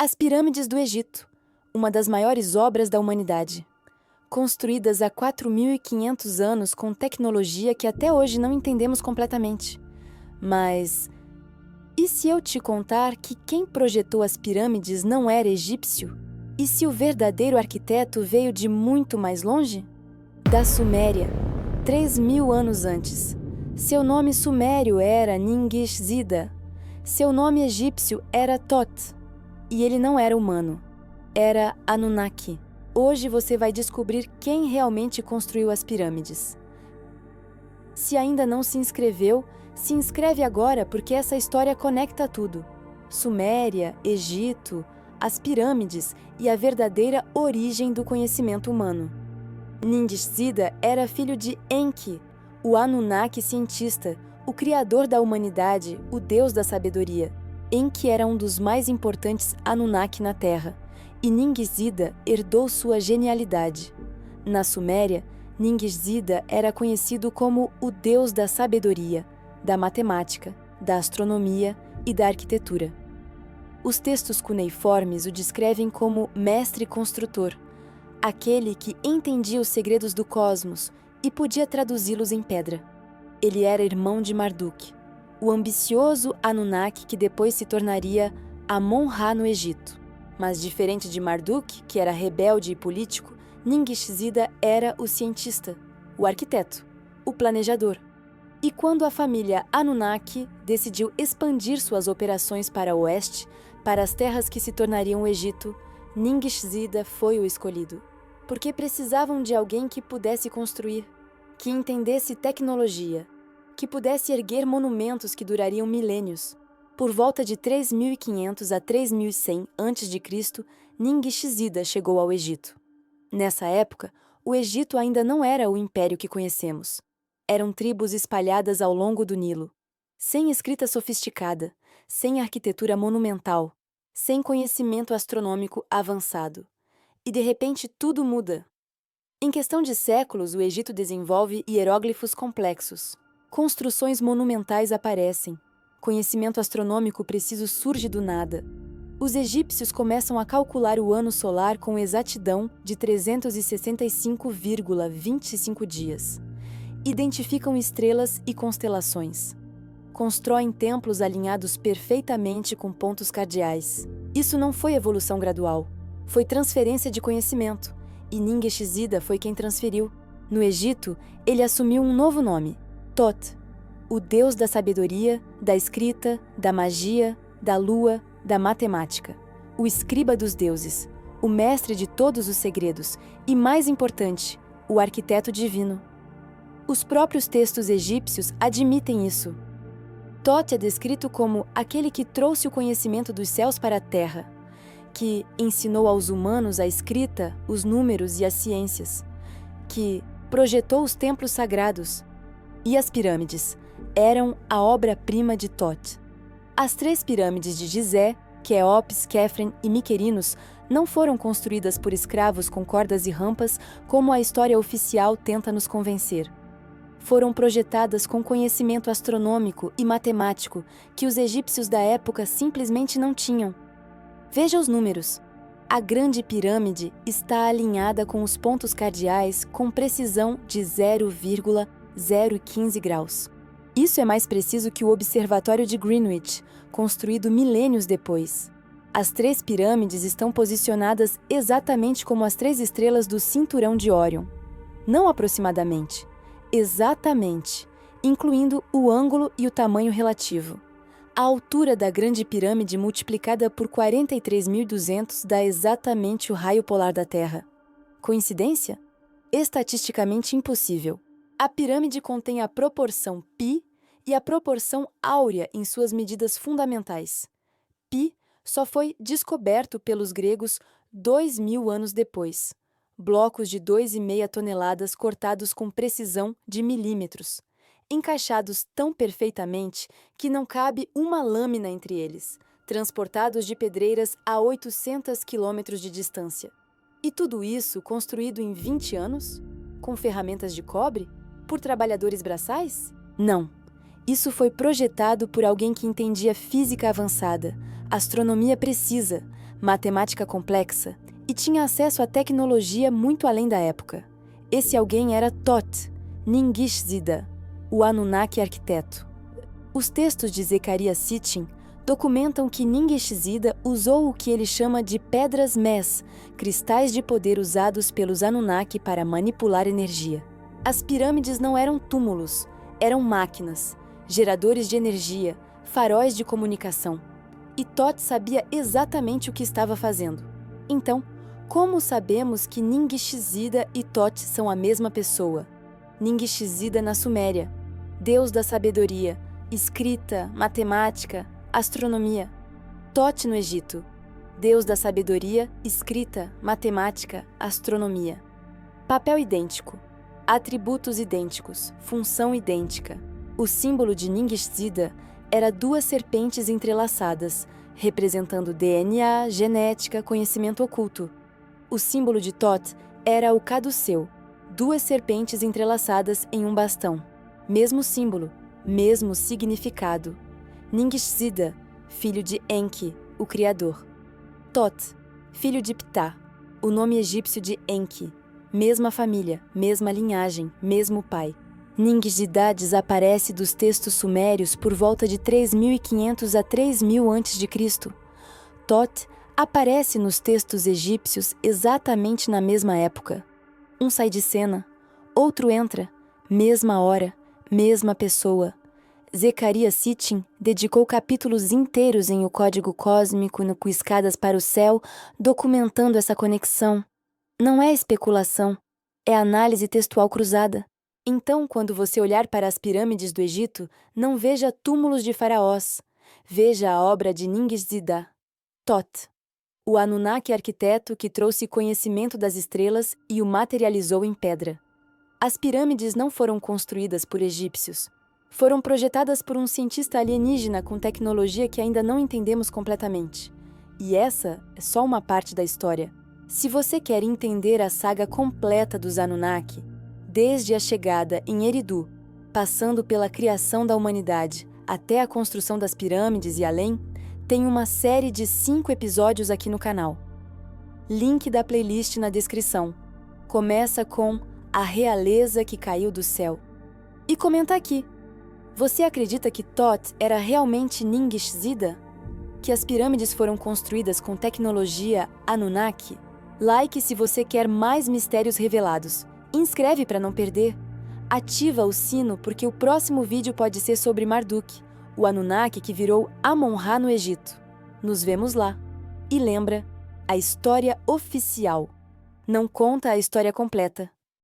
As pirâmides do Egito, uma das maiores obras da humanidade. Construídas há 4.500 anos com tecnologia que até hoje não entendemos completamente. Mas e se eu te contar que quem projetou as pirâmides não era egípcio? E se o verdadeiro arquiteto veio de muito mais longe? Da Suméria, 3.000 anos antes. Seu nome sumério era Ningishzida. Seu nome egípcio era Tot. E ele não era humano. Era Anunnaki. Hoje você vai descobrir quem realmente construiu as pirâmides. Se ainda não se inscreveu, se inscreve agora porque essa história conecta tudo. Suméria, Egito, as pirâmides e a verdadeira origem do conhecimento humano. Ningishzida era filho de Enki, o Anunnaki cientista, o criador da humanidade, o deus da sabedoria. Enki era um dos mais importantes Anunnaki na Terra, e Ningishzida herdou sua genialidade. Na Suméria, Ningishzida era conhecido como o deus da sabedoria, da matemática, da astronomia e da arquitetura. Os textos cuneiformes o descrevem como mestre construtor, aquele que entendia os segredos do cosmos e podia traduzi-los em pedra. Ele era irmão de Marduk, o ambicioso Anunnaki que depois se tornaria Amon-Ra no Egito. Mas diferente de Marduk, que era rebelde e político, Ningishzida era o cientista, o arquiteto, o planejador. E quando a família Anunnaki decidiu expandir suas operações para o oeste, para as terras que se tornariam o Egito, Ningishzida foi o escolhido. Porque precisavam de alguém que pudesse construir, que entendesse tecnologia, que pudesse erguer monumentos que durariam milênios. Por volta de 3.500 a 3.100 a.C., Ningishzida chegou ao Egito. Nessa época, o Egito ainda não era o império que conhecemos. Eram tribos espalhadas ao longo do Nilo, sem escrita sofisticada, sem arquitetura monumental, sem conhecimento astronômico avançado. E de repente tudo muda. Em questão de séculos, o Egito desenvolve hieróglifos complexos. Construções monumentais aparecem. Conhecimento astronômico preciso surge do nada. Os egípcios começam a calcular o ano solar com exatidão de 365,25 dias. Identificam estrelas e constelações. Constroem templos alinhados perfeitamente com pontos cardeais. Isso não foi evolução gradual. Foi transferência de conhecimento, e Ningishzida foi quem transferiu. No Egito, ele assumiu um novo nome, Tot, o deus da sabedoria, da escrita, da magia, da lua, da matemática, o escriba dos deuses, o mestre de todos os segredos e, mais importante, o arquiteto divino. Os próprios textos egípcios admitem isso. Tot é descrito como aquele que trouxe o conhecimento dos céus para a terra, que ensinou aos humanos a escrita, os números e as ciências, que projetou os templos sagrados. E as pirâmides eram a obra-prima de Tot. As 3 pirâmides de Gizé, Quéops, Quefren e Miquerinos não foram construídas por escravos com cordas e rampas como a história oficial tenta nos convencer. Foram projetadas com conhecimento astronômico e matemático que os egípcios da época simplesmente não tinham. Veja os números. A Grande Pirâmide está alinhada com os pontos cardeais com precisão de 0,015 graus. Isso é mais preciso que o Observatório de Greenwich, construído milênios depois. As 3 pirâmides estão posicionadas exatamente como as 3 estrelas do Cinturão de Órion. Não aproximadamente, exatamente, incluindo o ângulo e o tamanho relativo. A altura da Grande Pirâmide multiplicada por 43.200 dá exatamente o raio polar da Terra. Coincidência? Estatisticamente impossível. A pirâmide contém a proporção π e a proporção áurea em suas medidas fundamentais. Π só foi descoberto pelos gregos 2.000 anos depois. Blocos de 2,5 toneladas cortados com precisão de milímetros, encaixados tão perfeitamente que não cabe uma lâmina entre eles, transportados de pedreiras a 800 quilômetros de distância. E tudo isso construído em 20 anos? Com ferramentas de cobre? Por trabalhadores braçais? Não. Isso foi projetado por alguém que entendia física avançada, astronomia precisa, matemática complexa e tinha acesso à tecnologia muito além da época. Esse alguém era Thoth, Ningishzida, o Anunnaki arquiteto. Os textos de Zecharia Sitchin documentam que Ningishzida usou o que ele chama de pedras Mes, cristais de poder usados pelos Anunnaki para manipular energia. As pirâmides não eram túmulos, eram máquinas, geradores de energia, faróis de comunicação. E Thoth sabia exatamente o que estava fazendo. Então, como sabemos que Ningishzida e Thoth são a mesma pessoa? Ningishzida na Suméria, deus da sabedoria, escrita, matemática, astronomia. Thoth no Egito, deus da sabedoria, escrita, matemática, astronomia. Papel idêntico, atributos idênticos, função idêntica. O símbolo de Ningishzida era duas serpentes entrelaçadas, representando DNA, genética, conhecimento oculto. O símbolo de Thoth era o caduceu, duas serpentes entrelaçadas em um bastão. Mesmo símbolo, mesmo significado. Ningishzida, filho de Enki, o criador. Thoth, filho de Ptah, o nome egípcio de Enki. Mesma família, mesma linhagem, mesmo pai. Ningishzida desaparece dos textos sumérios por volta de 3.500 a 3.000 a.C. Thoth aparece nos textos egípcios exatamente na mesma época. Um sai de cena, outro entra, mesma hora, mesma pessoa. Zecharia Sitchin dedicou capítulos inteiros em O Código Cósmico no Escadas para o Céu, documentando essa conexão. Não é especulação, é análise textual cruzada. Então, quando você olhar para as pirâmides do Egito, não veja túmulos de faraós. Veja a obra de Ningishzida, Thoth, o Anunnaki arquiteto que trouxe conhecimento das estrelas e o materializou em pedra. As pirâmides não foram construídas por egípcios. Foram projetadas por um cientista alienígena com tecnologia que ainda não entendemos completamente. E essa é só uma parte da história. Se você quer entender a saga completa dos Anunnaki, desde a chegada em Eridu, passando pela criação da humanidade até a construção das pirâmides e além, tem uma série de 5 episódios aqui no canal. Link da playlist na descrição. Começa com A Realeza que Caiu do Céu. E comenta aqui. Você acredita que Thoth era realmente Ningishzida? Que as pirâmides foram construídas com tecnologia Anunnaki? Like se você quer mais mistérios revelados. Inscreve para não perder. Ativa o sino porque o próximo vídeo pode ser sobre Marduk, o Anunnaki que virou Amon-Ra no Egito. Nos vemos lá. E lembra, a história oficial não conta a história completa.